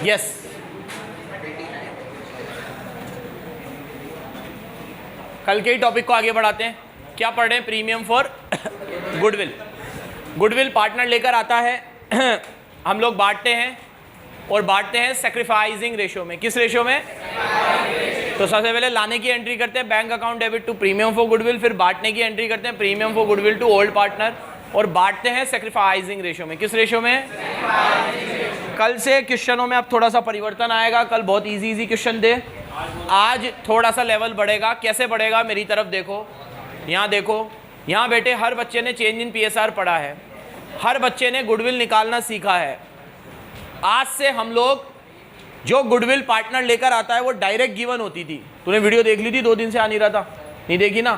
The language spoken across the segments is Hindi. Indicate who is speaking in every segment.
Speaker 1: यस, कल के ही टॉपिक को आगे बढ़ाते हैं। क्या पढ़ रहे हैं? Premium for goodwill. Goodwill partner लेकर आता है, हम लोग बांटते हैं और बांटते हैं सेक्रीफाइसिंग रेशो में। किस रेशो में? तो सबसे पहले लाने की एंट्री करते हैं bank account debit to premium for goodwill, फिर बांटने की एंट्री करते हैं premium for goodwill to old partner, और बांटते हैं सेक्रीफाइसिंग रेशो में। किस रेशो में? कल से क्वेश्चनों में अब थोड़ा सा परिवर्तन आएगा। कल बहुत इजी क्वेश्चन दे, आज थोड़ा सा लेवल बढ़ेगा। कैसे बढ़ेगा? मेरी तरफ देखो, यहाँ देखो, यहाँ बेटे हर बच्चे ने चेंज इन पीएसआर पढ़ा है, हर बच्चे ने गुडविल निकालना सीखा है। आज से हम लोग जो गुडविल पार्टनर लेकर आता है वो डायरेक्ट गिवन होती थी। तूने वीडियो देख ली थी? 2 दिन से आ नहीं रहा था, नहीं देखी ना?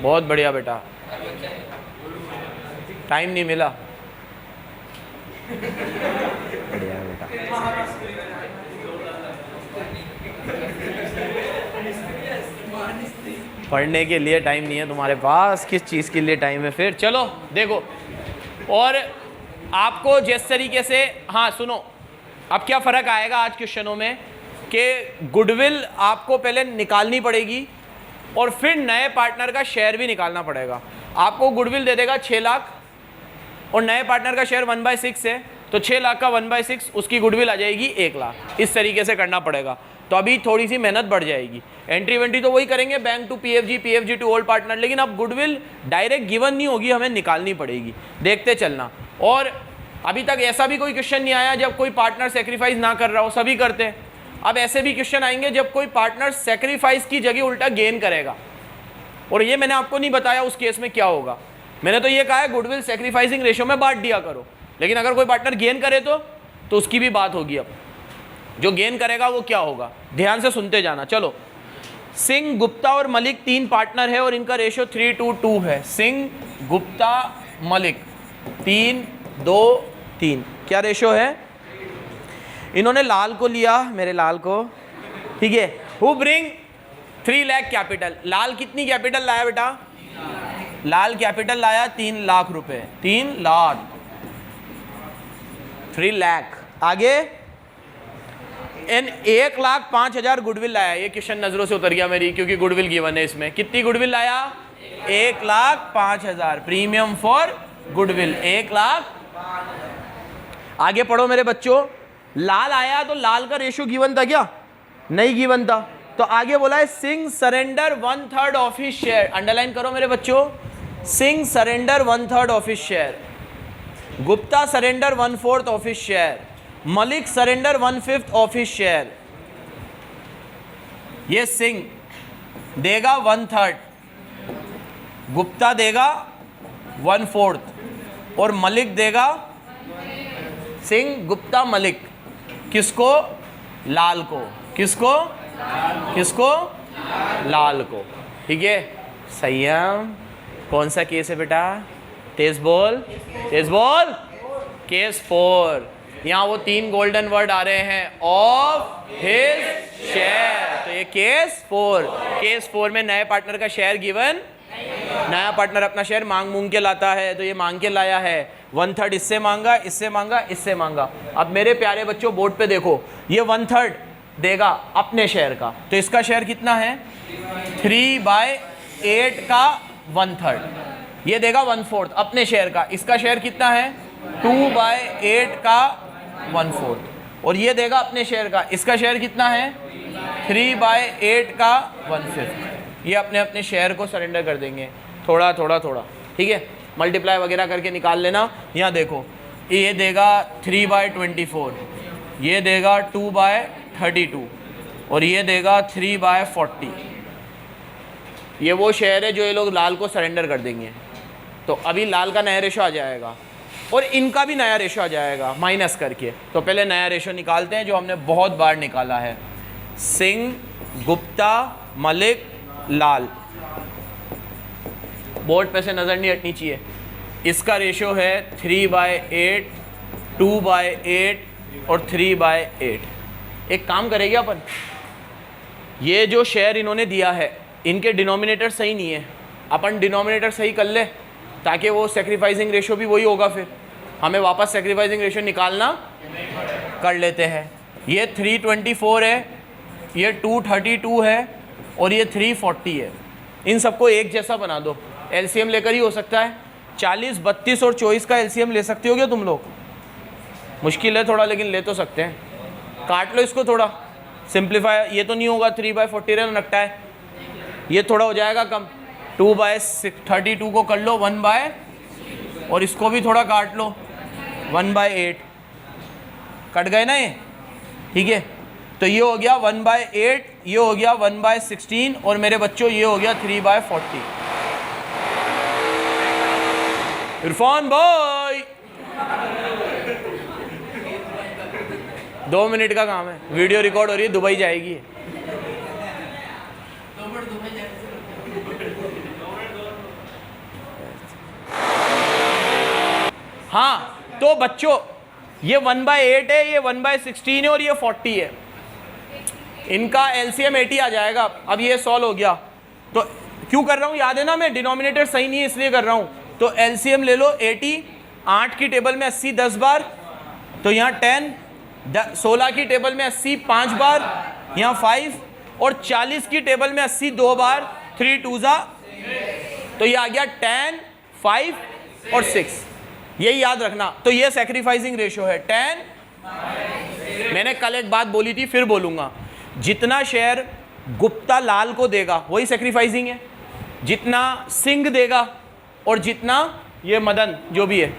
Speaker 1: बहुत बढ़िया बेटा, टाइम नहीं मिला। बढ़िया बेटा, पढ़ने के लिए टाइम नहीं है तुम्हारे पास, किस चीज़ के लिए टाइम है फिर? चलो देखो, और आपको जिस तरीके से, हाँ सुनो, अब क्या फ़र्क आएगा आज क्वेश्चनों में कि गुडविल आपको पहले निकालनी पड़ेगी और फिर नए पार्टनर का शेयर भी निकालना पड़ेगा। आपको गुडविल दे देगा 6 लाख और नए पार्टनर का शेयर 1/6 है, तो 6 लाख का 1/6, उसकी गुडविल आ जाएगी 1 लाख। इस तरीके से करना पड़ेगा, तो अभी थोड़ी सी मेहनत बढ़ जाएगी। एंट्री वेंट्री तो वही करेंगे, bank to PFG, PFG to old partner, लेकिन अब गुडविल डायरेक्ट गिवन नहीं होगी, हमें निकालनी पड़ेगी। देखते चलना। और अभी तक ऐसा भी कोई क्वेश्चन नहीं आया जब कोई पार्टनर सेक्रीफाइस ना कर रहा हो, सभी करते हैं। अब ऐसे भी क्वेश्चन आएंगे जब कोई पार्टनर सेक्रीफाइस की जगह उल्टा गेन करेगा, और ये मैंने आपको नहीं बताया उस केस में क्या होगा। मैंने तो ये कहा है गुडविल सेक्रीफाइसिंग रेशो में बांट दिया करो, लेकिन अगर कोई पार्टनर गेन करे तो उसकी भी बात होगी। अब जो गेन करेगा वो क्या होगा, ध्यान से सुनते जाना। चलो, सिंह, गुप्ता और मलिक 3 पार्टनर है और इनका रेशो 3:2 है। सिंह, गुप्ता, मलिक 3, 2, 3, क्या रेशो है? इन्होंने लाल को लिया, मेरे लाल को, ठीक है। Who bring 3 lakh capital. Lal कितनी कैपिटल लाया बेटा? लाल कैपिटल लाया 3 लाख रुपए, 3 लाख, 3 लाख। आगे इन 1,05,000 गुडविल लाया। ये क्वेश्चन नजरों से उतर गया मेरी, क्योंकि गुडविल गिवन है इसमें। कितनी गुडविल लाया? 1,05,000, प्रीमियम फॉर गुडविल 1 लाख। आगे पढ़ो मेरे बच्चों, लाल आया तो लाल का रेशो गिवन था क्या? नहीं गिवन था। तो आगे बोला है Singh surrender 1/3 of his share. Underline करो मेरे बच्चों, Singh surrender 1/3 of his share, Gupta surrender 1/4 of his share, Malik surrender 1/5 of his share. ये सिंह देगा 1/3, गुप्ता देगा 1/4 और मलिक देगा, सिंह, गुप्ता, मलिक, किसको? लाल को। किसको? किसको? लाल को। ठीक है, संयम। कौन सा केस है बेटा? तेज बोल, तेज बोल। केस 4। यहाँ वो 3 गोल्डन वर्ड आ रहे हैं, ऑफ हिज शेयर, तो ये केस 4। केस 4 में नए पार्टनर का शेयर गिवन, नया पार्टनर अपना शेयर मांग के लाता है, तो ये मांग के लाया है। 1/3 इससे मांगा, इससे मांगा, इससे मांगा। अब मेरे प्यारे बच्चों बोर्ड पे देखो, ये 1/3 देगा अपने शेयर का, तो इसका शेयर कितना है? 3/8 का 1/3। ये देगा 1/4 अपने शेयर का, इसका शेयर कितना है? 2/8 का 1/4। और ये देगा अपने शेयर का, इसका शेयर कितना है? 3/8 का 1/5। ये अपने अपने शेयर को सरेंडर कर देंगे, थोड़ा थोड़ा थोड़ा। ठीक है, मल्टीप्लाई वगैरह करके निकाल लेना। यहाँ देखो, ये देगा 3/24, ये देगा 2/32 और ये देगा 3/40। ये वो शेयर है जो ये लोग लाल को सरेंडर कर देंगे। तो अभी लाल का नया रेशो आ जाएगा और इनका भी नया रेशो आ जाएगा माइनस करके। तो पहले नया रेशो निकालते हैं जो हमने बहुत बार निकाला है। सिंह, गुप्ता, मलिक, लाल। बोर्ड पे से नज़र नहीं हटनी चाहिए। इसका रेशो है 3/8, 2/8 और 3/8। एक काम करेंगे अपन, ये जो शेयर इन्होंने दिया है इनके डिनोमिनेटर सही नहीं है, अपन डिनोमिनेटर सही कर ले ताकि वो सेक्रीफाइसिंग रेशो भी वही होगा। फिर हमें वापस सेक्रीफाइसिंग रेशो निकालना कर लेते हैं। ये 324 है, ये 232 है और ये 340 है। इन सबको एक जैसा बना दो, एलसीएम लेकर ही हो सकता है। 40, 32 और 24 का एलसीएम ले सकते हो क्या तुम लोग? मुश्किल है थोड़ा, लेकिन ले तो सकते हैं। काट लो इसको थोड़ा, सिंप्लीफाई। ये तो नहीं होगा, 3/40 रहना नकटा है, ये थोड़ा हो जाएगा कम। 2/32 को कर लो 1/, और इसको भी थोड़ा काट लो 1/8। कट गए ना ये, ठीक है। तो ये हो गया 1/8, ये हो गया 1/16 और मेरे बच्चों ये हो गया 3/40। इरफान भाई 2 मिनट का काम है, वीडियो रिकॉर्ड हो रही है, दुबई जाएगी। हाँ तो बच्चों ये 1/8 है, ये 1/16 है और ये 40 है। इनका एलसीएम 80 आ जाएगा। अब ये सॉल्व हो गया। तो क्यों कर रहा हूँ, याद है ना, मैं डिनोमिनेटर सही नहीं है इसलिए कर रहा हूँ। तो एलसीएम ले लो 80, 8 की टेबल में 80 10 बार, तो यहाँ 10, 16 की टेबल में 80 5 बार, यहाँ 5, और 40 की टेबल में 80 2 बार, 3 2 जा, तो ये आ गया 10, 5 और 6। यही याद रखना। तो ये सैक्रिफाइसिंग रेशियो है 10। मैंने कल एक बात बोली थी, फिर बोलूंगा, जितना शेयर गुप्ता लाल को देगा वही सैक्रिफाइसिंग है, जितना सिंह देगा और जितना ये मदन जो भी है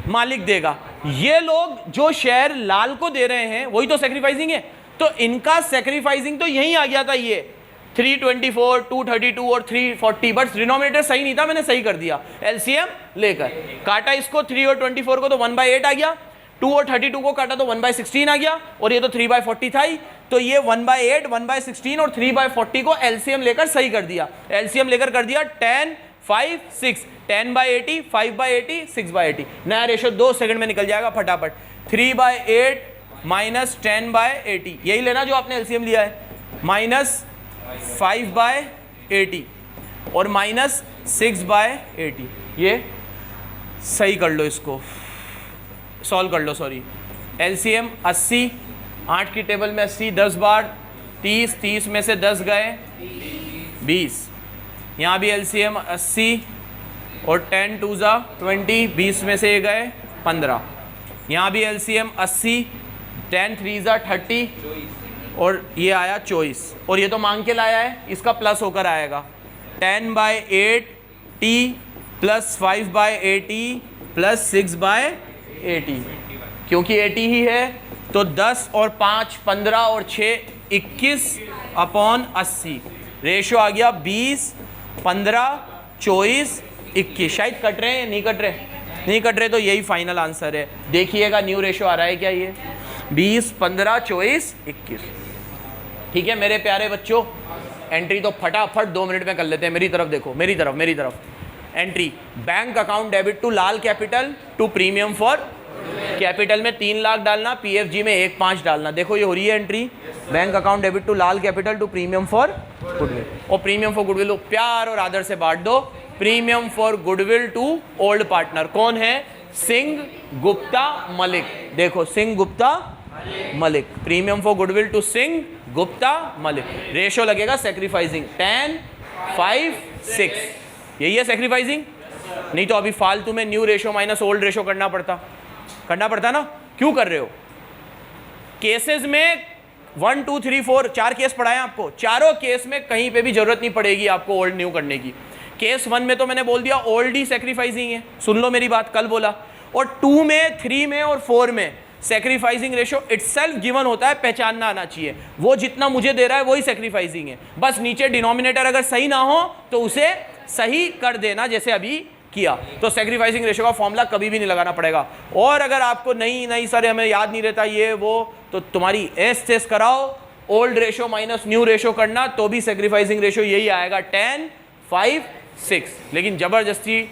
Speaker 1: मालिक देगा, ये लोग जो शेयर लाल को दे रहे हैं वही तो सैक्रिफाइसिंग है। तो इनका सैक्रिफाइसिंग तो यही आ गया था, ये 324, 232 और 340, बट डिनोमिनेटर सही नहीं था, मैंने सही कर दिया एलसीएम लेकर। काटा इसको 3 और 24 को तो 1/8 आ गया, 2 और 32 को काटा तो 1/16 आ गया, और ये तो 3/40 था ही। तो ये 1/8, 1/16 और 3/40 को एलसीएम लेकर सही कर दिया। एलसीएम लेकर कर दिया 10, 5, 6, 10/80, 5/80, 6/80। नया रेशो 2 सेकंड में निकल जाएगा फटाफट। 3/8 माइनस 10/80, यही लेना जो आपने एलसीएम लिया है, माइनस 5/80 और माइनस 6/80। ये सही कर लो, इसको सॉल्व कर लो, सॉरी। एलसीएम 80, 8 की टेबल में 80 10 बार, 30, 30 में से 10 गए 20। यहाँ भी एलसीएम 80 और 10 2 जा 20, 20 में से ये गए 15। यहाँ भी एलसीएम 80, 10 3 जा 30 और ये आया 24, और ये तो मांग के लाया है, इसका प्लस होकर आएगा 10/8t प्लस 5/80 प्लस 6/80, क्योंकि 80 ही है तो 10 और 5 15 और 6 21/80। रेशो आ गया 20, 15, 24, 21। शायद कट रहे हैं, नहीं कट रहे, नहीं कट रहे, तो यही फाइनल आंसर है। देखिएगा न्यू रेशो आ रहा है क्या, ये 20, 15, 24, 21। ठीक है मेरे प्यारे बच्चों, एंट्री तो फटाफट 2 मिनट में कर लेते हैं। मेरी तरफ देखो, मेरी तरफ। Entry, bank account debit to Lal capital to premium for capital में 3 लाख डालना, पीएफजी में 1.5 डालना। देखो ये हो रही है entry, bank account debit to Lal capital to premium for goodwill, और प्रीमियम फॉर गुडविल प्यार और आदर से बांट दो। Premium for goodwill to old partner कौन है, सिंह गुप्ता मलिक। देखो Singh Gupta Malik, premium for goodwill to Singh Gupta Malik. Ratio लगेगा सैक्रिफाइसिंग 10, 5, 6, यही है सैक्रिफाइसिंग। नहीं तो अभी फालतू में new ratio minus old ratio करना पड़ता ना। क्यों कर रहे हो? केसेस में 1 2 3 4 4 केस पढ़ाए आपको, चारों केस में कहीं पे भी जरूरत नहीं पड़ेगी आपको ओल्ड न्यू करने की। केस 1 में तो मैंने बोल दिया ओल्ड ही सैक्रिफाइसिंग है, सुन लो मेरी बात, कल बोला। और 2 में, 3 में और 4 में सैक्रिफाइसिंग रेशो इटसेल्फ गिवन होता है, पहचानना आना चाहिए। वो जितना मुझे दे रहा है वही सैक्रिफाइसिंग है, बस नीचे डिनोमिनेटर अगर सही ना हो तो उसे सही कर देना, जैसे अभी किया। तो सैक्रिफाइसिंग रेशो का फॉर्मूला कभी भी नहीं लगाना पड़ेगा। और अगर आपको नहीं सर हमें याद नहीं रहता ये वो, तो तुम्हारी एस कराओ, old ratio minus new ratio करना, तो भी सैक्रिफाइसिंग रेशो यही आएगा 10, 5, 6। लेकिन ज़बरदस्ती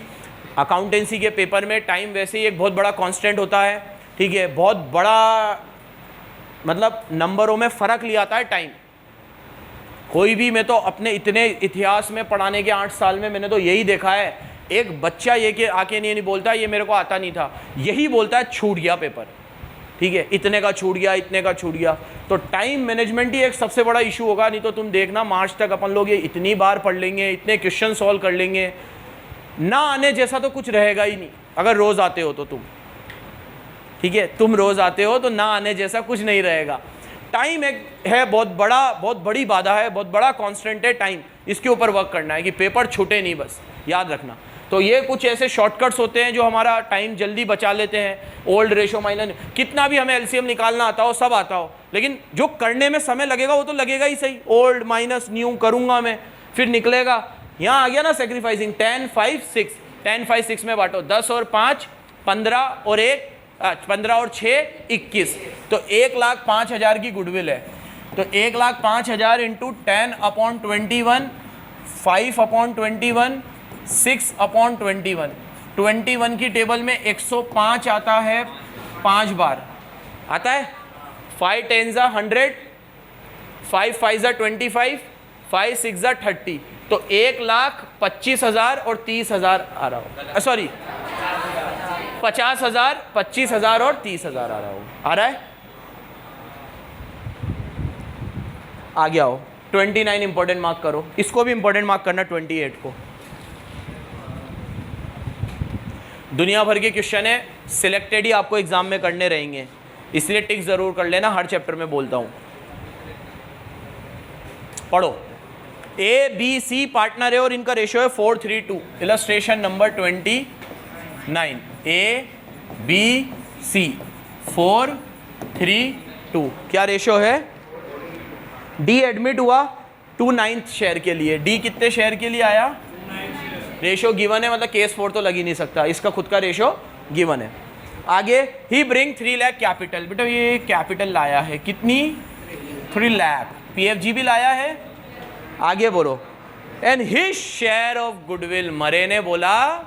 Speaker 1: अकाउंटेंसी के पेपर में टाइम वैसे ही एक बहुत बड़ा कांस्टेंट होता है, ठीक है, बहुत बड़ा मतलब नंबरों में फ़र्क ले आता है टाइम। कोई भी, मैं तो अपने इतने इतिहास में पढ़ाने के 8 साल में मैंने तो यही देखा है, एक बच्चा ये कि आके नहीं बोलता ये मेरे को आता नहीं था, यही बोलता है छूट गया पेपर, ठीक है, इतने का छूट गया, इतने का छूट गया। तो टाइम मैनेजमेंट ही एक सबसे बड़ा इशू होगा। नहीं तो तुम देखना मार्च तक अपन लोग ये इतनी बार पढ़ लेंगे, इतने क्वेश्चन सॉल्व कर लेंगे, ना आने जैसा तो कुछ रहेगा ही नहीं। अगर रोज आते हो तो तुम, ठीक है, तुम रोज आते हो तो ना आने जैसा कुछ नहीं रहेगा। टाइम एक है बहुत बड़ी बाधा है, बहुत बड़ा कांस्टेंट है टाइम। इसके ऊपर वर्क करना है कि पेपर छूटे नहीं, बस याद रखना। तो ये कुछ ऐसे शॉर्टकट्स होते हैं जो हमारा टाइम जल्दी बचा लेते हैं। ओल्ड रेशो माइनस, कितना भी हमें एलसीएम निकालना आता हो, सब आता हो, लेकिन जो करने में समय लगेगा वो तो लगेगा ही सही। ओल्ड माइनस न्यू करूंगा मैं, फिर निकलेगा। यहाँ आ गया ना सेक्रीफाइसिंग, 10 5 6, 10 5 6 में बांटो, 10 और 5 15 और 1 15 और 6 21। तो 1,05,000 की गुडविल है। तो 1,05,000 इंटू 10/21, 5/21, 6/21। 21 की टेबल में 105 आता है 5 बार आता है। 5 10s 100, 5 5s 25, 5 6s 30। तो 1,25,000 और 30,000 आ रहा हो, सॉरी 50,000, 25,000 और 30,000 आ रहा हो। आ रहा है, आ गया हो। 29 इंपॉर्टेंट मार्क करो, इसको भी इंपॉर्टेंट मार्क करना 28 को। दुनिया भर के क्वेश्चन है, सिलेक्टेड ही आपको एग्जाम में करने रहेंगे, इसलिए टिक जरूर कर लेना, हर चैप्टर में बोलता हूं। पढ़ो, ए बी सी पार्टनर है और इनका रेशियो है 4:3:2। Illustration number 29। A B C 4:3:2 क्या रेशियो है? डी एडमिट हुआ 2/9 शेयर के लिए। डी कितने शेयर के लिए आया? रेशियो गिवन है, मतलब केस 4 तो लग ही नहीं सकता, इसका खुद का रेशियो गिवन है। आगे, ही ब्रिंग 3 लाख कैपिटल। बेटा ये कैपिटल लाया है कितनी? 3 लाख। पीएफजी भी लाया है। आगे बोलो, and his share of goodwill. मरे ने बोला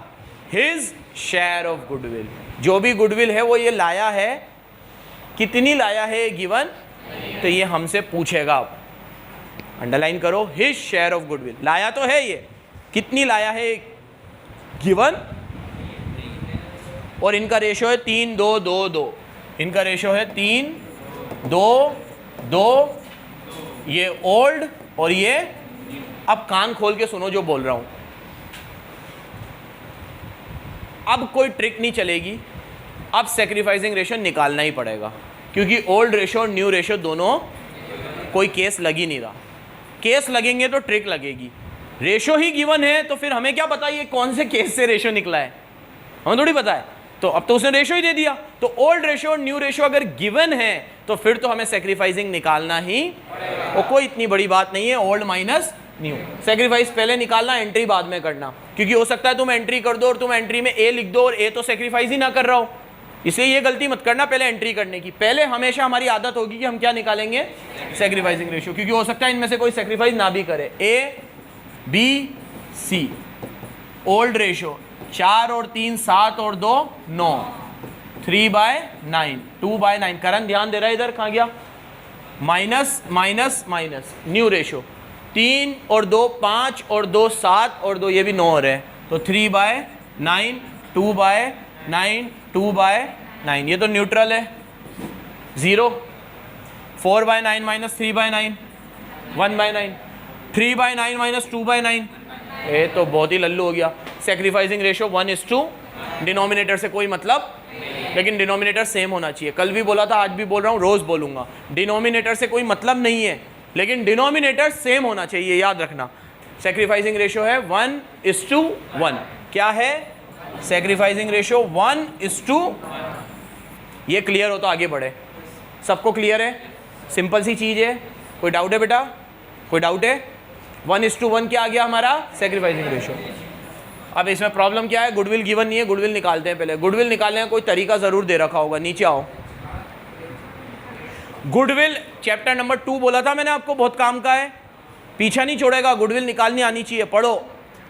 Speaker 1: हिज शेयर ऑफ गुडविल, जो भी गुडविल है वो ये लाया है। कितनी लाया है गिवन, तो ये हमसे पूछेगा। आप अंडरलाइन करो, हिज शेयर ऑफ गुडविल लाया तो है, ये कितनी लाया है गिवन। और इनका रेशियो है 3:2:2:2। इनका रेशियो है 3:2:2। ये ओल्ड और ये, अब कान खोल के सुनो जो बोल रहा हूं, अब कोई ट्रिक नहीं चलेगी, अब सैक्रिफाइसिंग रेशियो निकालना ही पड़ेगा, क्योंकि ओल्ड रेशियो और न्यू रेशियो दोनों कोई केस लग ही नहीं रहा। केस लगेंगे तो ट्रिक लगेगी। रेशियो ही गिवन है तो फिर हमें क्या पता ये कौन से केस से रेशियो निकला है, हमें थोड़ी पता है। तो अब तो उसने रेशियो ही दे दिया। तो ओल्ड रेशियो और न्यू रेशियो अगर गिवन है तो फिर तो हमें सैक्रिफाइसिंग निकालना ही, और कोई इतनी बड़ी बात नहीं है ओल्ड माइनस न्यू। सैक्रिफाइस पहले निकालना, एंट्री बाद में करना, क्योंकि हो सकता है तुम एंट्री कर दो और तुम एंट्री में ए लिख दो और ए तो सैक्रिफाइस ही ना कर रहा हो। इसलिए ये गलती मत करना पहले एंट्री करने की। पहले हमेशा हमारी आदत होगी कि हम क्या निकालेंगे? सैक्रिफाइसिंग रेशियो, क्योंकि हो सकता है इनमें से कोई सैक्रिफाइस ना भी करे। A B C old ratio 4 और 3 7 और 2 9, 3/9, 2/9। करण ध्यान दे रहा है इधर, कहाँ गया? Minus minus minus. New ratio 3 और 2 5 और 2 7 और 2 ये भी 9 हो रहे हैं, तो 3/9, 2/9, 2/9। ये तो न्यूट्रल है, 0। 4/9 माइनस 3/9, 1/9। 3/9 माइनस 2/9, ये तो बहुत ही लल्लू हो गया। Sacrificing ratio 1:2। डिनोमिनेटर से कोई मतलब, लेकिन डिनोमिनेटर सेम होना चाहिए। कल भी बोला था, आज भी बोल रहा हूँ, रोज बोलूंगा। डिनोमिनेटर से कोई मतलब नहीं है, लेकिन डिनोमिनेटर सेम होना चाहिए, याद रखना। सैक्रिफाइसिंग रेशियो है 1:1। क्या है? Sacrificing ratio 1:1। ये क्लियर हो तो आगे बढ़े। सबको क्लियर है? सिंपल सी चीज है। कोई डाउट है बेटा? कोई डाउट है? 1:1 क्या आ गया हमारा? Sacrificing ratio. अब इसमें प्रॉब्लम क्या है? गुडविल गिवन नहीं है, गुडविल निकालते हैं पहले। गुडविल निकालने का कोई तरीका जरूर दे रखा होगा, नीचे आओ। गुडविल चैप्टर नंबर 2 बोला था मैंने आपको, बहुत काम का है, पीछा नहीं छोड़ेगा। गुडविल निकालनी आनी चाहिए। पढ़ो,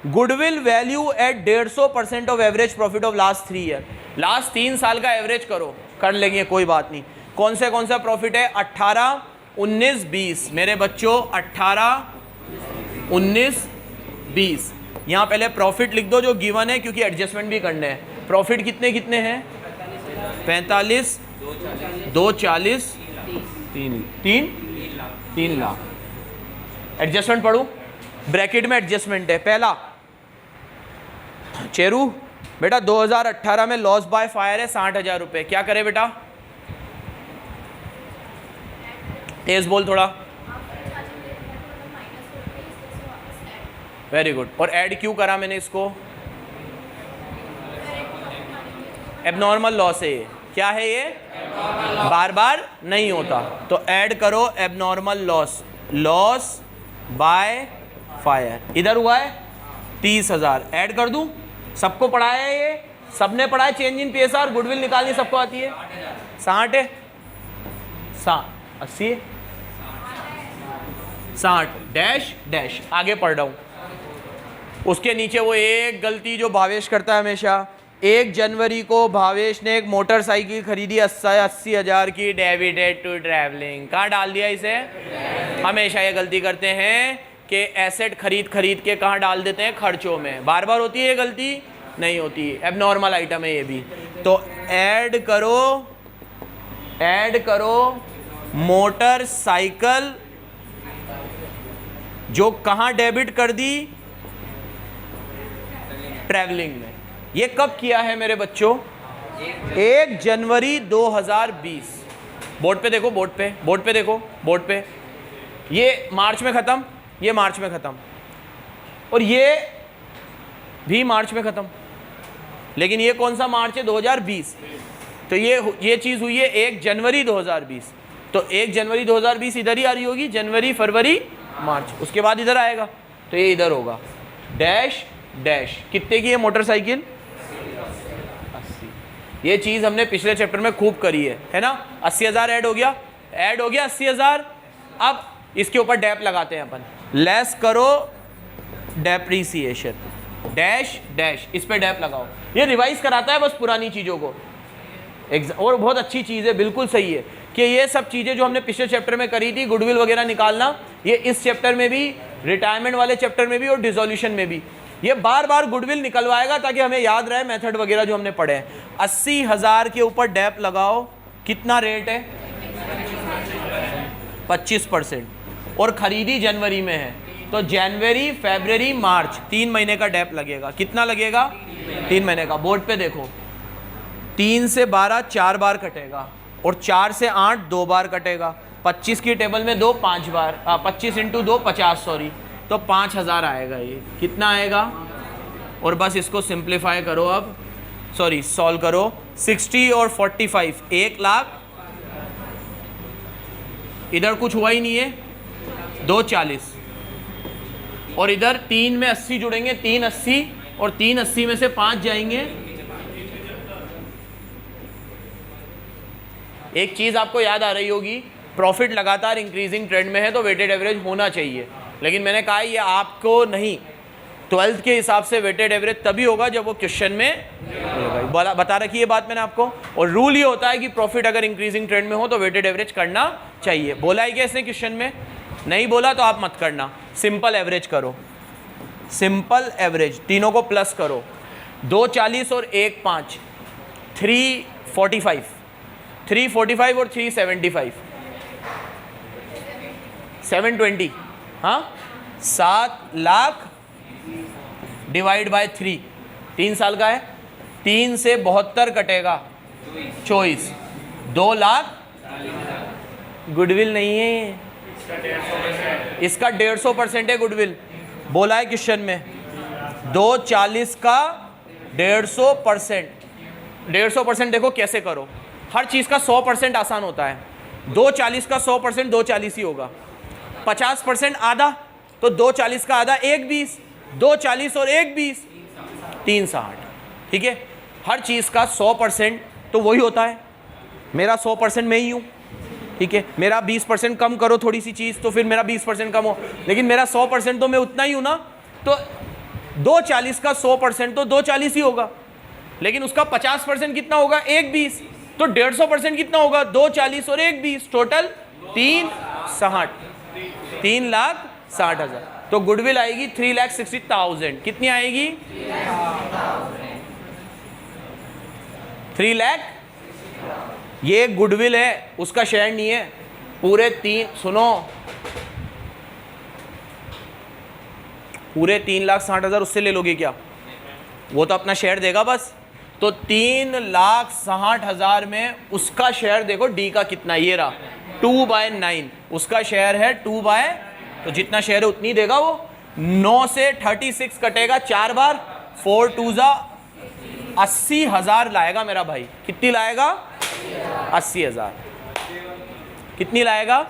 Speaker 1: goodwill value at 150% of average profit of last 3 year. Last 3 साल का एवरेज करो, कर लेंगे, कोई बात नहीं। कौन सा प्रॉफिट है? 18 19 20। मेरे बच्चों 18 19 20। यहाँ पहले प्रॉफिट लिख दो जो गिवन है, क्योंकि एडजस्टमेंट भी करने हैं। प्रॉफिट कितने कितने हैं? 45 240 3 लाख। एडजस्टमेंट पढ़ू, ब्रैकेट में एडजस्टमेंट है। पहला चेरू बेटा 2018 में लॉस बाय फायर है 60,000 रुपये, क्या करे बेटा? तेज बोल थोड़ा। Very good. और ऐड क्यों करा मैंने इसको? एबनॉर्मल लॉस है ये। क्या है ये? बार बार नहीं होता, तो ऐड करो abnormal loss, loss by fire. इधर हुआ है 30,000, ऐड कर दूं? सबको पढ़ाया है ये, सबने पढ़ा है। चेंज इन पीएसआर, गुडविल निकालनी सबको आती है। 60 है, 80 है, 60 डैश डैश। आगे पढ़ रहा हूँ, उसके नीचे वो एक गलती जो भावेश करता है हमेशा। 1 जनवरी को भावेश ने एक मोटरसाइकिल खरीदी 80,000 की, डेबिटेड टू ट्रैवलिंग। कहाँ डाल दिया इसे? हमेशा ये गलती करते हैं कि एसेट खरीद के कहाँ डाल देते हैं? खर्चों में। बार बार होती है ये गलती? नहीं होती, एबनॉर्मल आइटम है ये भी। तो ऐड करो मोटरसाइकिल जो कहाँ डेबिट कर दी? ट्रैवलिंग में। ये कब किया है मेरे बच्चों? 1 जनवरी 2020। बोर्ड पे देखो, बोर्ड पे देखो, बोर्ड पे। ये मार्च में ख़त्म, ये मार्च में ख़त्म, और ये भी मार्च में ख़त्म। लेकिन ये कौन सा मार्च है? 2020। तो ये चीज़ हुई है 1 जनवरी 2020। तो 1 जनवरी 2020 इधर ही आ रही होगी, जनवरी फरवरी मार्च, उसके बाद इधर आएगा, तो ये इधर होगा। Dash dash. कितने की है मोटरसाइकिल? 80। ये चीज़ हमने पिछले चैप्टर में खूब करी है ना? 80,000 ऐड हो गया 80,000। अब इसके ऊपर डैप लगाते हैं अपन। लेस करो डेप्रीसिएशन, डैश डैश, इस पे डैप लगाओ। ये रिवाइज कराता है बस पुरानी चीज़ों को। और बहुत अच्छी चीज़ है, बिल्कुल सही है कि ये सब चीज़ें जो हमने पिछले चैप्टर में करी थी, गुडविल वगैरह निकालना, ये इस चैप्टर में भी, रिटायरमेंट वाले चैप्टर में भी और डिसोल्यूशन में भी ये बार बार गुडविल निकलवाएगा ताकि हमें याद रहे मेथड वगैरह जो हमने पढ़े हैं। 80,000 के ऊपर डैप लगाओ। कितना रेट है? 25%। और खरीदी जनवरी में है, तो जनवरी फरवरी मार्च 3 महीने का डैप लगेगा। कितना लगेगा? 3 महीने का। बोर्ड पे देखो, 3 से 12 4 बार कटेगा, और 4 से 8 2 बार कटेगा। 25 की टेबल में 2 5 बार, 25 × 2 50, सॉरी, तो 5,000 आएगा। ये कितना आएगा? और बस इसको सिंप्लीफाई करो अब, सॉरी सॉल्व करो। 60 और 45 1 लाख। इधर कुछ हुआ ही नहीं है, 240, और इधर 3 में 80 जुड़ेंगे, 3 80, और 3 80 में से 5 जाएंगे। एक चीज़ आपको याद आ रही होगी, प्रॉफिट लगातार इंक्रीजिंग ट्रेंड में है तो वेटेड एवरेज होना चाहिए। लेकिन मैंने कहा ये आपको नहीं, 12th के हिसाब से वेटेड एवरेज तभी होगा जब वो क्वेश्चन में बता रखी है बात मैंने आपको। और रूल ये होता है कि प्रॉफिट अगर इंक्रीजिंग ट्रेंड में हो तो वेटेड एवरेज करना चाहिए। बोला है क्या इसने क्वेश्चन में? नहीं बोला तो आप मत करना। सिंपल एवरेज करो, सिंपल एवरेज, तीनों को प्लस करो। 240 और 1 5, 345, 345 और 375, 720, हाँ 7 लाख डिवाइड बाय 3, 3 साल का है। 3 से 72 कटेगा 24, 2 लाख। गुडविल नहीं है ये, इसका 150% है गुडविल। बोला है क्वेश्चन में 240 का 150%। 150% देखो कैसे करो, हर चीज़ का 100% आसान होता है। 240 का 100% 240 ही होगा। 50% आधा, तो 240 का आधा 120, 240 और 120 360। ठीक है, हर चीज़ का 100% तो वही होता है। मेरा 100% मैं ही हूँ, ठीक है। मेरा 20% कम करो थोड़ी सी चीज़ तो फिर मेरा 20% कम हो, लेकिन मेरा 100% तो मैं उतना ही हूँ ना। तो 240 का 100% तो 240 ही होगा, लेकिन उसका 50% कितना होगा? 120। तो 150% कितना होगा? 240 और 120, टोटल 360, 3,60,000। तो गुडविल आएगी 3,60,000। कितनी आएगी? 3 लाख ये गुडविल है, उसका शेयर नहीं है। पूरे 3,60,000 उससे ले लोगे क्या? वो तो अपना शेयर देगा बस। तो 3,60,000 में उसका शेयर देखो डी का कितना, ये रहा 2/9, उसका शेयर है 2 तो जितना शेयर है उतनी देगा वो। 9 से 36 कटेगा 4 बार, 4 2 जा 80,000 लाएगा मेरा भाई। कितनी लाएगा? 80,000। कितनी लाएगा?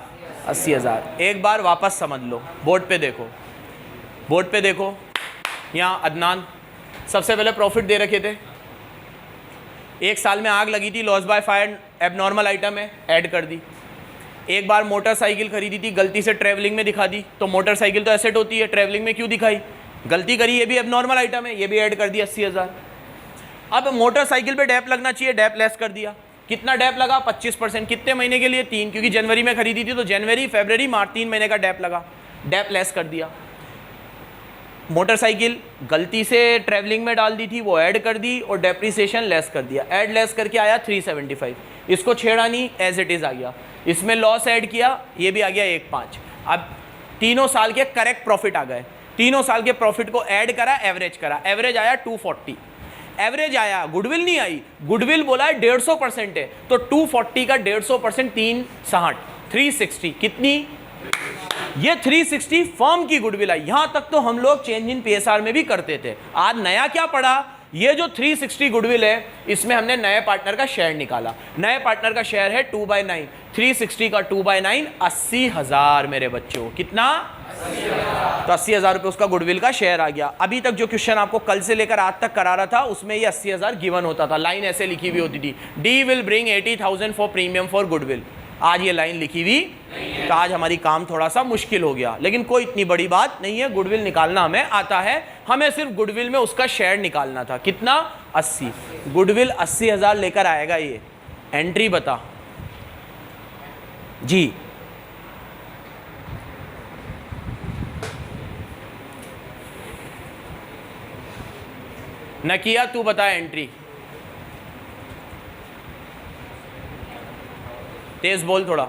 Speaker 1: 80,000। एक बार वापस समझ लो, बोर्ड पे देखो, बोर्ड पे देखो। यहाँ अदनान सबसे पहले प्रॉफिट दे रखे थे, एक साल में आग लगी थी, loss by fire abnormal item है, ऐड कर दी। एक बार मोटरसाइकिल खरीदी थी, गलती से ट्रैवलिंग में दिखा दी, तो मोटरसाइकिल तो एसेट होती है, ट्रैवलिंग में क्यों दिखाई? गलती करी, ये भी एबनॉर्मल आइटम है, ये भी ऐड कर दी 80,000। अब मोटरसाइकिल पे डैप लगना चाहिए, डैप लेस कर दिया। कितना डैप लगा? 25%। कितने महीने के लिए? 3, क्योंकि जनवरी में खरीदी थी तो जनवरी, फरवरी, मार्च 3 महीने का डैप लगा, डैप लेस कर दिया। मोटरसाइकिल गलती से ट्रैवलिंग में डाल दी थी, वो ऐड कर दी और डेप्रिसिएशन लेस कर दिया। ऐड लेस करके आया 375, इसको छेड़ा नहीं, एज इट इज़ आ गया। इसमें लॉस ऐड किया, ये भी आ गया 1.5। अब तीनों साल के करेक्ट प्रॉफिट आ गए, तीनों साल के प्रॉफिट को ऐड करा, एवरेज करा, एवरेज आया 240। एवरेज आया, गुडविल नहीं आई, गुडविल बोला है 150% है, तो 240 का 150% 360, 360। कितनी? ये 360 फर्म की गुडविल आई। यहां तक तो हम लोग चेंज इन पीएसआर में भी करते थे। आज नया क्या पड़ा? ये जो 360 गुडविल है, इसमें हमने नए पार्टनर का शेयर निकाला। नए पार्टनर का शेयर है 2/9, 360 का 2/9 80,000 मेरे बच्चों। कितना? तो 80,000 रुपये उसका गुडविल का शेयर आ गया। अभी तक जो क्वेश्चन आपको कल से लेकर आज तक करा रहा था, उसमें ये 80,000 गिवन होता था, लाइन ऐसे लिखी हुई होती थी, D will bring 80,000 for premium for goodwill. आज ये लाइन लिखी हुई, तो आज हमारी काम थोड़ा सा मुश्किल हो गया, लेकिन कोई इतनी बड़ी बात नहीं है, गुडविल निकालना हमें आता है। हमें सिर्फ गुडविल में उसका शेयर निकालना था। कितना? 80। गुडविल 80,000 लेकर आएगा ये। एंट्री बता जी। न किया, तू बता एंट्री। तेज बोल थोड़ा।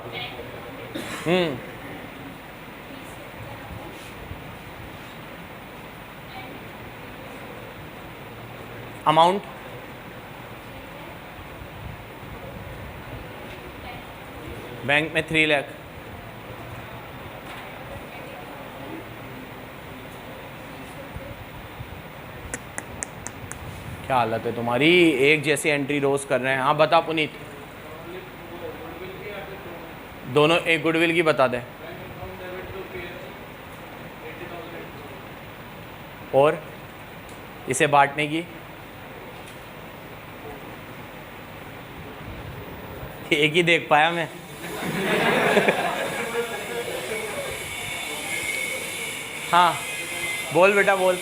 Speaker 1: अमाउंट? बैंक में 3 लाख। क्या हालत है तुम्हारी, एक जैसी एंट्री रोज कर रहे हैं। हाँ बता पुनीत, दोनों एक गुडविल की बता दे। और इसे बांटने की एक ही देख पाया मैं। हाँ बोल बेटा बोल।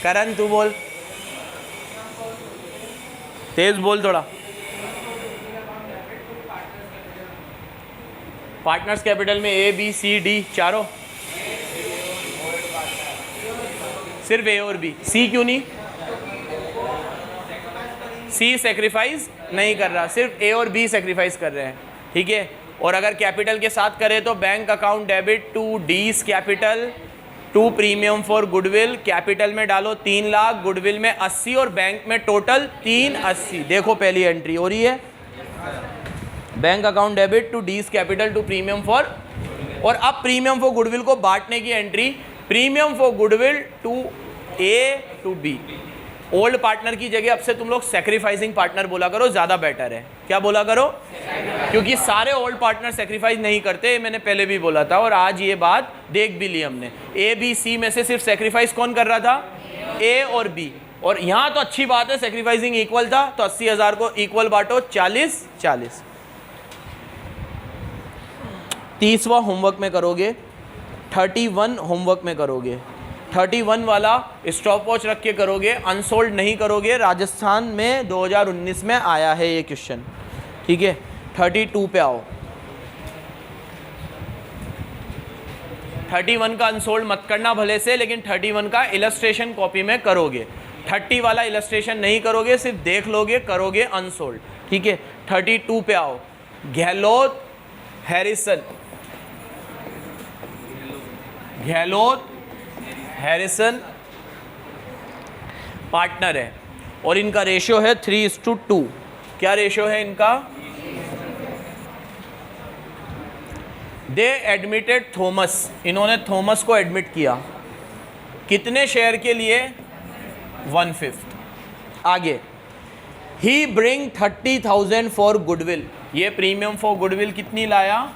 Speaker 1: करण तू बोल, तेज बोल थोड़ा। पार्टनर्स कैपिटल में ए बी सी डी चारों? सिर्फ ए और बी, सी क्यों नहीं? सी सेक्रीफाइस नहीं कर रहा, सिर्फ ए और बी सेक्रीफाइस कर रहे हैं, ठीक है। और अगर कैपिटल के साथ करें तो bank account debit to D's capital to premium for goodwill. Capital में डालो 3 लाख, गुडविल में 80 और बैंक में टोटल 380। देखो पहली एंट्री हो रही है, bank account debit to D's capital to premium for. और अब प्रीमियम फॉर गुडविल को बांटने की entry, premium for goodwill to A to B. Old partner की जगह अब से तुम लोग सेक्रीफाइसिंग पार्टनर बोला करो, ज़्यादा बेटर है। क्या बोला करो? क्योंकि सारे ओल्ड पार्टनर सेक्रीफाइस नहीं करते, मैंने पहले भी बोला था और आज ये बात देख भी ली हमने। ए बी सी में से सिर्फ सेक्रीफाइस कौन कर रहा था? ए और बी। और यहाँ तो अच्छी बात है, सेक्रीफाइसिंग इक्वल था, तो 80,000 को इक्वल बांटो, 40-40। 30वां होमवर्क में करोगे, 31 होमवर्क में करोगे। 31 वाला स्टॉप वॉच रख के करोगे, अनसोल्ड नहीं करोगे। राजस्थान में 2019 में आया है ये क्वेश्चन, ठीक है। 32 पे आओ। 31 का अनसोल्ड मत करना भले से, लेकिन 31 का इलस्ट्रेशन कॉपी में करोगे। 30 वाला इलस्ट्रेशन नहीं करोगे, सिर्फ देख लोगे, करोगे अनसोल्ड, ठीक है। 32 पे आओ। गहलोत हैरिसन पार्टनर है और इनका रेशियो है 3:2। क्या रेशियो है इनका? दे एडमिटेड थॉमस, इन्होंने थॉमस को एडमिट किया। कितने शेयर के लिए? 1/5। आगे, ही ब्रिंग 30,000 फॉर गुडविल, ये प्रीमियम फॉर गुडविल कितनी लाया?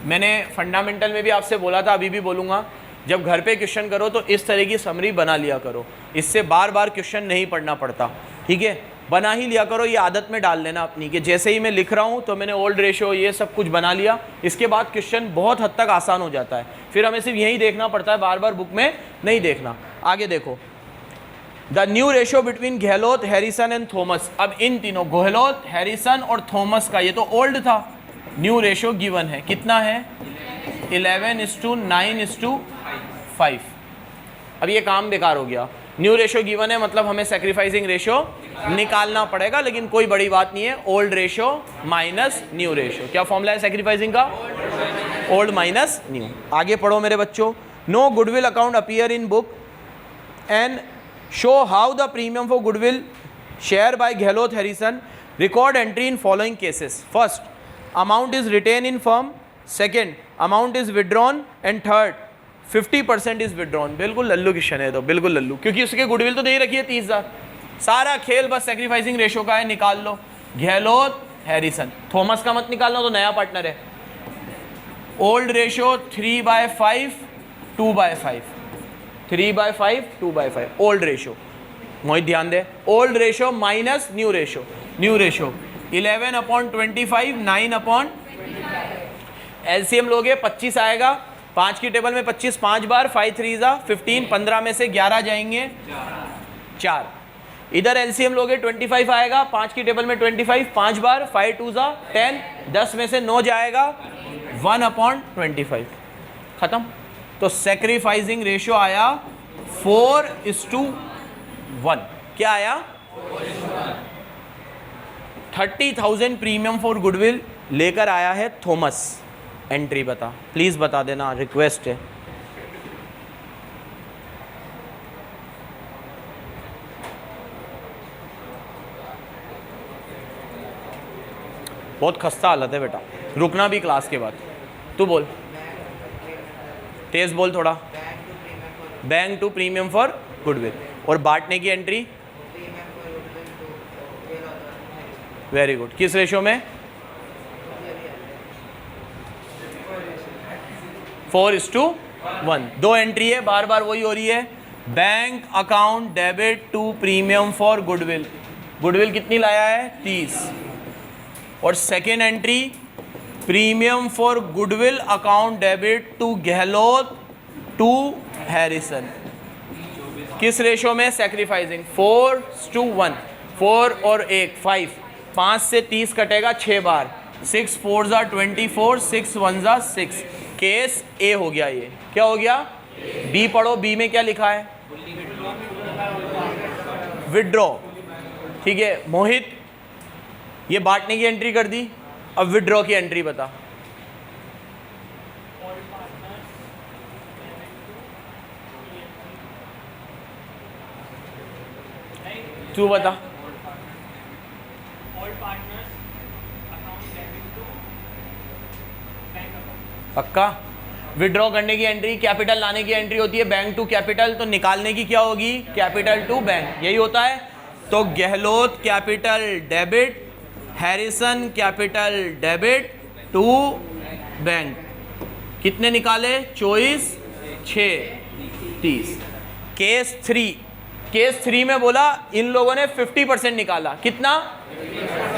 Speaker 1: मैंने फंडामेंटल में भी आपसे बोला था, अभी भी बोलूँगा, जब घर पे क्वेश्चन करो तो इस तरह की समरी बना लिया करो, इससे बार बार क्वेश्चन नहीं पढ़ना पड़ता। ठीक है, बना ही लिया करो, ये आदत में डाल लेना अपनी कि जैसे ही मैं लिख रहा हूँ तो मैंने ओल्ड रेशियो ये सब कुछ बना लिया, इसके बाद क्वेश्चन बहुत हद तक आसान हो जाता है। फिर हमें सिर्फ यही देखना पड़ता है, बार बार बुक में नहीं देखना। आगे देखो, the new ratio between Gehlot, Harrison and Thomas. अब इन तीनों गहलोत, हैरिसन और थॉमस का, ये तो ओल्ड था, न्यू रेशियो गिवन है, कितना है? 11:9:5। अब ये काम बेकार हो गया, न्यू रेशियो गिवन है मतलब हमें सैक्रिफाइसिंग रेशियो निकालना पड़ेगा, लेकिन कोई बड़ी बात नहीं है, old ratio minus new ratio. क्या फॉर्मूला है सैक्रिफाइसिंग का? Old minus new. आगे पढ़ो मेरे बच्चों, no goodwill account appear in book and show how the premium for goodwill share by Gehlot Harrison, record entry in following cases. First, amount is retained in firm, second, amount is withdrawn, and third, 50% is withdrawn. बिल्कुल लल्लू क्वेश्चन है, तो बिल्कुल लल्लू, क्योंकि उसके गुडविल तो दे ही रखी है 30,000। सारा खेल बस सैक्रिफाइसिंग रेशियो का है, निकाल लो। गहलोत हैरिसन, थॉमस का मत निकालना, तो नया पार्टनर है। Old ratio 3/5 2/5, 3/5 2/5 old ratio. Mohit ध्यान दे, old ratio minus new ratio. New ratio 11/25, 9/, LCM लोगे 25 आएगा, 5 की टेबल में 25 5 बार, 5 3 15, 15 में से 11 जाएंगे 4। इधर एलसीएम लोगे 25 आएगा, 5 की टेबल में 25 5 बार, 5 2 10, 10 में से 9 जाएगा 1/25, खत्म। तो सैक्रिफाइसिंग रेशियो आया 4:1। क्या आया? 30,000 प्रीमियम फॉर गुडविल लेकर आया है थॉमस। एंट्री बता, प्लीज बता देना, रिक्वेस्ट है। बहुत खस्ता हालत है बेटा, रुकना भी क्लास के बाद। तू बोल, तेज बोल थोड़ा। Bank to premium for goodwill, और बांटने की एंट्री? Very good. किस रेशियो में? 4:1। दो एंट्री है, बार बार वही हो रही है। Bank account debit to premium for goodwill, goodwill कितनी लाया है? 30। और second entry, premium for goodwill account debit to Gehlot to Harrison. किस रेशियो में? सैक्रिफाइसिंग 4:1। 4 और 1 5, 5 से 30 कटेगा 6 बार, 6 4 24, 6 1 6। केस ए हो गया। ये क्या हो गया? बी पढ़ो, बी में क्या लिखा है? विड्रॉ। ठीक है मोहित, ये बांटने की एंट्री कर दी, अब विड्रॉ की एंट्री बता। तू बता। पक्का? विड्रॉ करने की एंट्री कैपिटल लाने की एंट्री होती है, बैंक टू कैपिटल, तो निकालने की क्या होगी? कैपिटल टू बैंक, यही होता है। तो Gehlot capital debit, Harrison capital debit to bank. कितने निकाले? 24 6 30। केस 3, केस 3 में बोला इन लोगों ने 50% निकाला। कितना?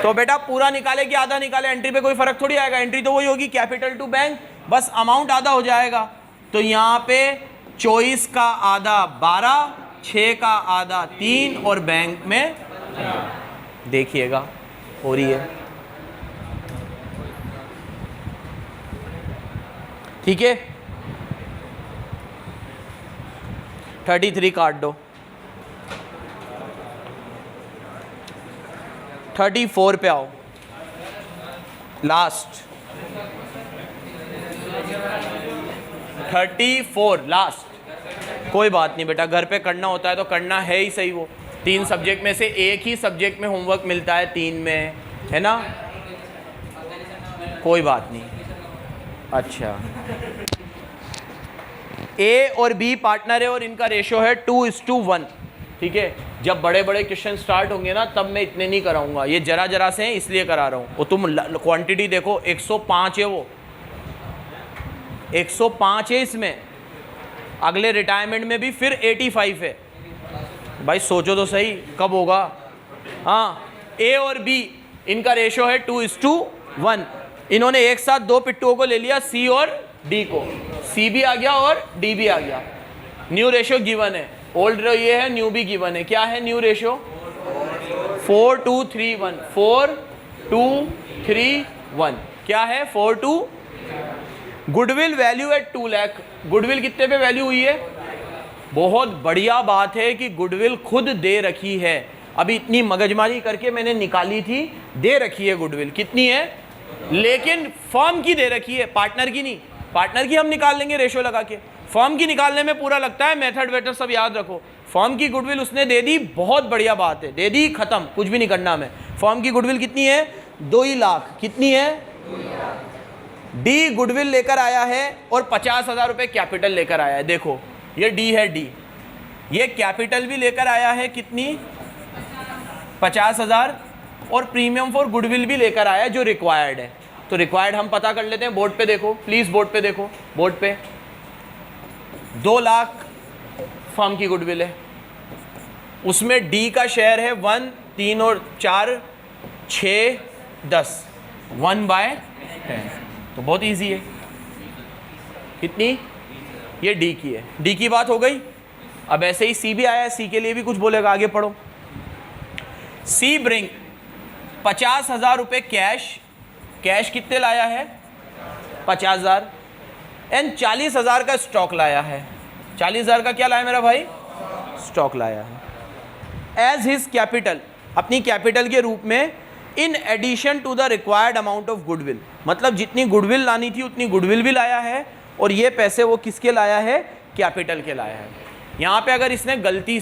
Speaker 1: तो बेटा पूरा निकाले कि आधा निकाले, एंट्री पे कोई फर्क थोड़ी आएगा, एंट्री तो वही होगी कैपिटल टू बैंक, बस अमाउंट आधा हो जाएगा। तो यहाँ पे 24 का आधा 12, 6 का आधा 3 और बैंक में देखिएगा हो रही है। ठीक है, 33 काट दो, 34 पे आओ। Last 34 last. कोई बात नहीं बेटा, घर पे करना होता है तो करना है ही सही। वो 3 सब्जेक्ट में से एक ही सब्जेक्ट में होमवर्क मिलता है 3 में, है ना, कोई बात नहीं। अच्छा, ए और बी पार्टनर है और इनका रेशो है 2:1, ठीक है। जब बड़े बड़े क्वेश्चन स्टार्ट होंगे ना तब मैं इतने नहीं कराऊंगा, ये जरा जरा से हैं इसलिए करा रहा हूँ। वो तुम क्वांटिटी देखो, 105 है, वो 105 है इसमें, अगले रिटायरमेंट में भी फिर 85 है। भाई सोचो तो सही कब होगा। हाँ, ए और बी इनका रेशो है 2:1। इन्होंने एक साथ 2 पिट्टुओं को ले लिया, सी और डी को, सी भी आ गया और डी भी आ गया। न्यू रेशो गिवन है, ओल्ड ये है, न्यू भी गिवन है। क्या है न्यू रेशो? 4:2:3:1, 4:2:3:1। क्या है? 4:2। Goodwill value at 2 lakh. Goodwill कितने पे वैल्यू हुई है? बहुत बढ़िया बात है कि गुडविल खुद दे रखी है। अभी इतनी मगजमारी करके मैंने निकाली थी, दे रखी है गुडविल। कितनी है? लेकिन फर्म की दे रखी है, पार्टनर की नहीं। पार्टनर की हम निकाल लेंगे रेशो लगा के, फर्म की निकालने में पूरा लगता है। मेथड वेथड सब याद रखो। फर्म की गुडविल उसने दे दी, बहुत बढ़िया बात है, दे दी, खत्म, कुछ भी नहीं करना हमें। फर्म की गुडविल कितनी है? 2 लाख। कितनी है? डी गुडविल लेकर आया है और 50,000 रुपये कैपिटल लेकर आया है। देखो ये डी है, डी ये कैपिटल भी लेकर आया है, कितनी? 50,000, और प्रीमियम फॉर गुडविल भी लेकर आया है जो रिक्वायर्ड है। तो रिक्वायर्ड हम पता कर लेते हैं। बोर्ड पे देखो प्लीज, बोर्ड पे देखो, बोर्ड पे 2 लाख फर्म की गुडविल है, उसमें डी का शेयर है 1, 3 और 4, 6, 10, 1/10। तो बहुत इजी है। कितनी? ये डी की है। डी की बात हो गई। अब ऐसे ही सी भी आया है, सी के लिए भी कुछ बोलेगा, आगे पढ़ो। सी ब्रिंग 50,000 रुपये कैश। कैश कितने लाया है? 50,000। एंड 40,000 का स्टॉक लाया है। 40,000 का क्या लाया मेरा भाई? स्टॉक लाया है। एज हिज कैपिटल, अपनी कैपिटल के रूप में, in addition to the required amount of goodwill. मतलब जितनी गुडविल लानी थी उतनी गुडविल भी लाया है, और ये पैसे वो किसके लाया है? कैपिटल के लाया है। यहाँ पे अगर इसने गलती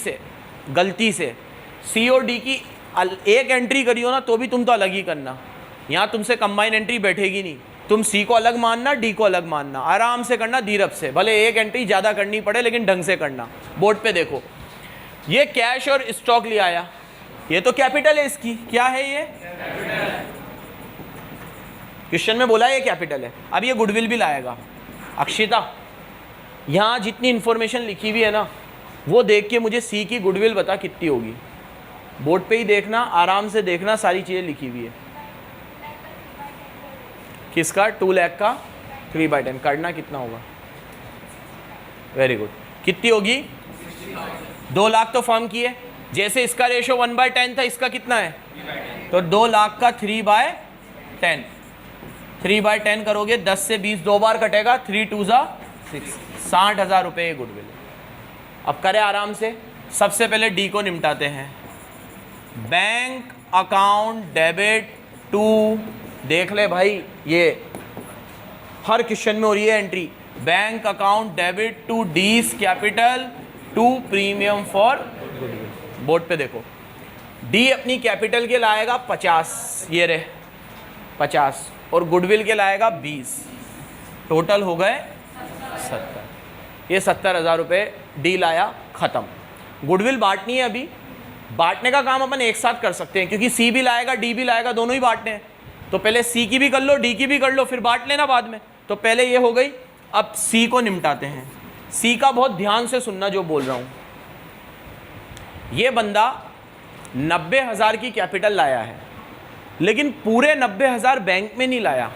Speaker 1: से सी और डी की एक एंट्री करी हो ना, तो भी तुम तो अलग ही करना। यहाँ तुमसे कंबाइन एंट्री बैठेगी नहीं। तुम सी को अलग मानना, डी को अलग मानना, आराम से करना, धीरज से, भले एक एंट्री ज़्यादा करनी पड़े लेकिन ढंग से करना। बोर्ड पे देखो, ये कैश और स्टॉक ले आया, ये तो कैपिटल है इसकी। क्या है ये? क्वेश्चन में बोला ये कैपिटल है। अब ये गुडविल भी लाएगा। अक्षिता, यहाँ जितनी इंफॉर्मेशन लिखी हुई है ना, वो देख के मुझे सी की गुडविल बता कितनी होगी। बोर्ड पे ही देखना, आराम से देखना, सारी चीज़ें लिखी हुई है। किसका? 2 लाख का 3/10 करना कितना होगा? Very good. कितनी होगी? 2 लाख तो फर्म की है। जैसे इसका रेशो 1/10 था, इसका कितना है? तो 2 लाख का 3/10। 3/10 करोगे, 10 से 20 2 बार कटेगा, 3 2 6, 60,000 रुपये गुडविल। अब करें आराम से। सबसे पहले डी को निपटाते हैं। बैंक अकाउंट डेबिट टू, देख ले भाई, ये हर क्वेश्चन में हो रही है entry. Bank account debit to D's capital to premium for goodwill. Board पे देखो, डी अपनी कैपिटल के लाएगा 50, ये रहे 50, और गुडविल के लाएगा 20। टोटल हो गए 70। ये 70,000 रुपये डी लाया, ख़त्म। गुडविल बांटनी है अभी। बांटने का काम अपन एक साथ कर सकते हैं, क्योंकि सी भी लाएगा डी भी लाएगा, दोनों ही बांटने हैं। तो पहले सी की भी कर लो, डी की भी कर लो, फिर बांट लेना बाद में। तो पहले ये हो गई। अब सी को निपटाते हैं। सी का बहुत ध्यान से सुनना जो बोल रहा हूँ। ये बंदा 90,000 की कैपिटल लाया है, लेकिन पूरे 90,000 बैंक में नहीं लाया।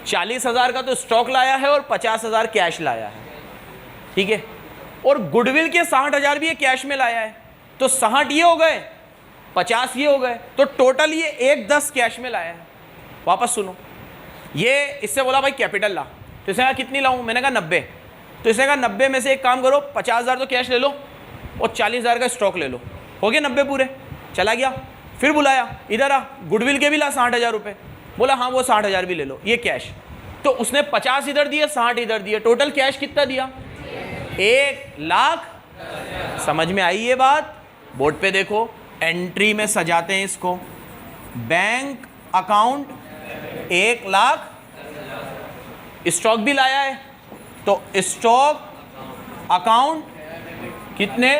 Speaker 1: 40,000 का तो स्टॉक लाया है और 50,000 कैश लाया है, ठीक है। और गुडविल के 60,000 भी ये कैश में लाया है। तो 60 ये हो गए, 50 ये हो गए, तो टोटल ये 110 कैश में लाया है। वापस सुनो, ये इससे बोला भाई कैपिटल ला, तो इसने कहा कितनी लाऊं? मैंने कहा 90। तो इसने कहा 90 में से एक काम करो, 50,000 तो कैश ले लो और 40,000 का स्टॉक ले लो। हो गए 90 पूरे। चला गया, फिर बुलाया, इधर आ, गुडविल के भी ला 60,000 रुपये। बोला हाँ वो 60,000 भी ले लो, ये कैश। तो उसने 50 इधर दिए, 60 इधर दिए, टोटल कैश कितना दिया? 1,00,000। समझ में आई ये बात? बोर्ड पे देखो, एंट्री में सजाते हैं इसको, बैंक अकाउंट 1,00,000, स्टॉक भी लाया है तो स्टॉक अकाउंट कितने,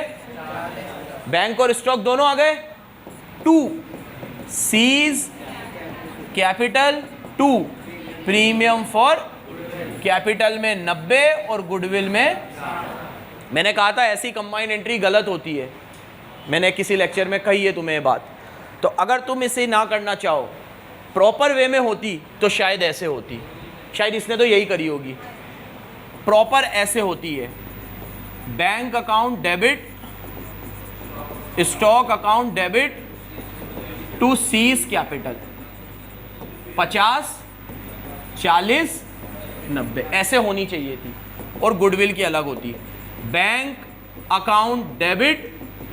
Speaker 1: बैंक और स्टॉक दोनों आ गए 2, seize capital 2, premium for capital में 90 और गुडविल में, मैंने कहा था ऐसी कंबाइन एंट्री गलत होती है, मैंने किसी लेक्चर में कही है तुम्हें ये बात। तो अगर तुम इसे ना करना चाहो, प्रॉपर वे में होती तो शायद ऐसे होती, शायद इसने तो यही करी होगी। प्रॉपर ऐसे होती है, bank account debit, stock account debit to C's capital, 50, 40, 90 ऐसे होनी चाहिए थी। और गुडविल की अलग होती है, bank account debit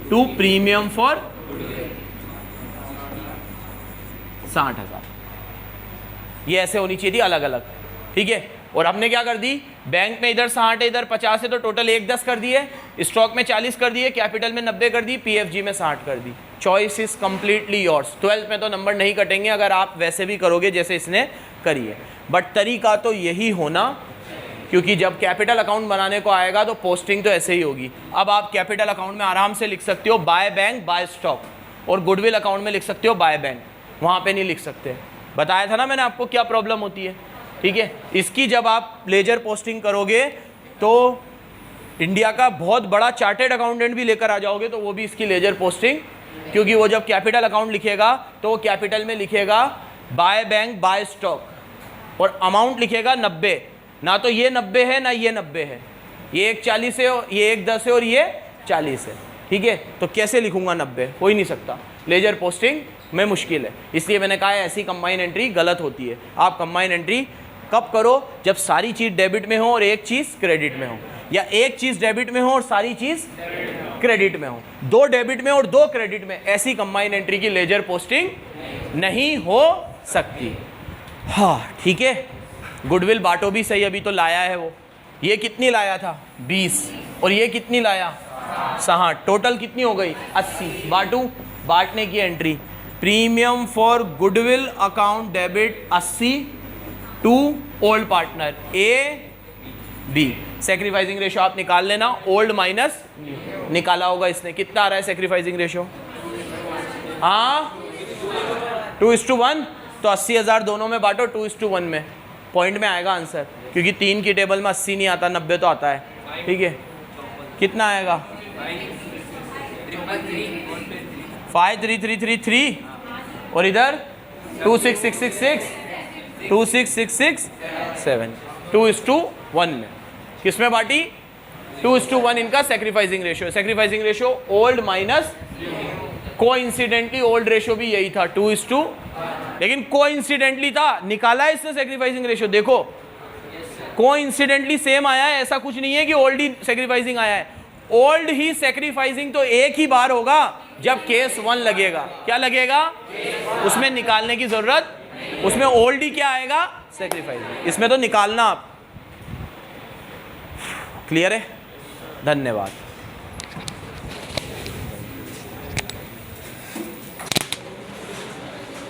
Speaker 1: to premium for 60,000, ये ऐसे होनी चाहिए थी अलग अलग, ठीक है। और हमने क्या कर दी, बैंक में इधर 60 है इधर 50 है तो टोटल 1,10 कर दिए, स्टॉक में 40 कर दिए, कैपिटल में 90 कर दी, पीएफजी में 60 कर दी। Choice is completely yours. 12th में तो नंबर नहीं कटेंगे अगर आप वैसे भी करोगे जैसे इसने करी है, बट तरीका तो यही होना, क्योंकि जब कैपिटल अकाउंट बनाने को आएगा तो पोस्टिंग तो ऐसे ही होगी। अब आप कैपिटल अकाउंट में आराम से लिख सकते हो बाय बैंक बाय स्टॉक, और गुडविल अकाउंट में लिख सकते हो बाय बैंक, वहाँ पे नहीं लिख सकते। बताया था ना मैंने आपको क्या प्रॉब्लम होती है, ठीक है। इसकी जब आप लेजर पोस्टिंग करोगे तो इंडिया का बहुत बड़ा चार्टेड अकाउंटेंट भी लेकर आ जाओगे तो वो भी इसकी लेजर पोस्टिंग, क्योंकि वो जब कैपिटल अकाउंट लिखेगा तो वो कैपिटल में लिखेगा बाय बैंक बाय स्टॉक, और अमाउंट लिखेगा 90, ना तो ये 90 है ना ये 90 है, ये 1,40 है, ये 1,10 है और ये 40 है, ठीक है। तो कैसे लिखूंगा 90, हो ही नहीं सकता, लेजर पोस्टिंग में मुश्किल है। इसलिए मैंने कहा है ऐसी कंबाइन एंट्री गलत होती है। आप कंबाइन एंट्री कब करो, जब सारी चीज़ डेबिट में हो और एक चीज़ क्रेडिट में हो, या एक चीज़ डेबिट में हो और सारी चीज़ क्रेडिट में हो, 2 डेबिट में और 2 क्रेडिट में, ऐसी कंबाइन एंट्री की लेजर पोस्टिंग नहीं हो सकती। हाँ ठीक है। गुडविल बांटो भी सही, अभी तो लाया है वो, ये कितनी लाया था 20, और ये कितनी लाया 60, टोटल कितनी हो गई 80। बांटू, बांटने की entry, premium for goodwill account debit 80 to old partner A B. Sacrificing ratio आप निकाल लेना, ओल्ड माइनस निकाला होगा इसने, कितना आ रहा है सेक्रीफाइसिंग रेशियो? हाँ 2:1, तो 80,000 दोनों में बांटो, 2:1 में, पॉइंट में आएगा आंसर, क्योंकि 3 की टेबल में 80 नहीं आता, 90 तो आता है, ठीक है। कितना आएगा 53333, और इधर 26666, 26667, 2:1 में किस में बांटी? 2:1 इनका sacrificing ratio. Sacrificing ratio old minus, coincidentally old ratio भी यही था 2:, लेकिन कोइंसिडेंटली था, निकाला है इसने सेक्रीफाइसिंग रेशियो, देखो कोइंसिडेंटली सेम आया है, ऐसा कुछ नहीं है कि ओल्ड ही सेक्रीफाइसिंग आया है। ओल्ड ही सेक्रीफाइसिंग तो एक ही बार होगा जब केस 1 लगेगा। क्या लगेगा? उसमें निकालने की जरूरत, उसमें ओल्ड ही क्या आएगा? सेक्रीफाइसिंग। इसमें तो निकालना आप। क्लियर है? धन्यवाद।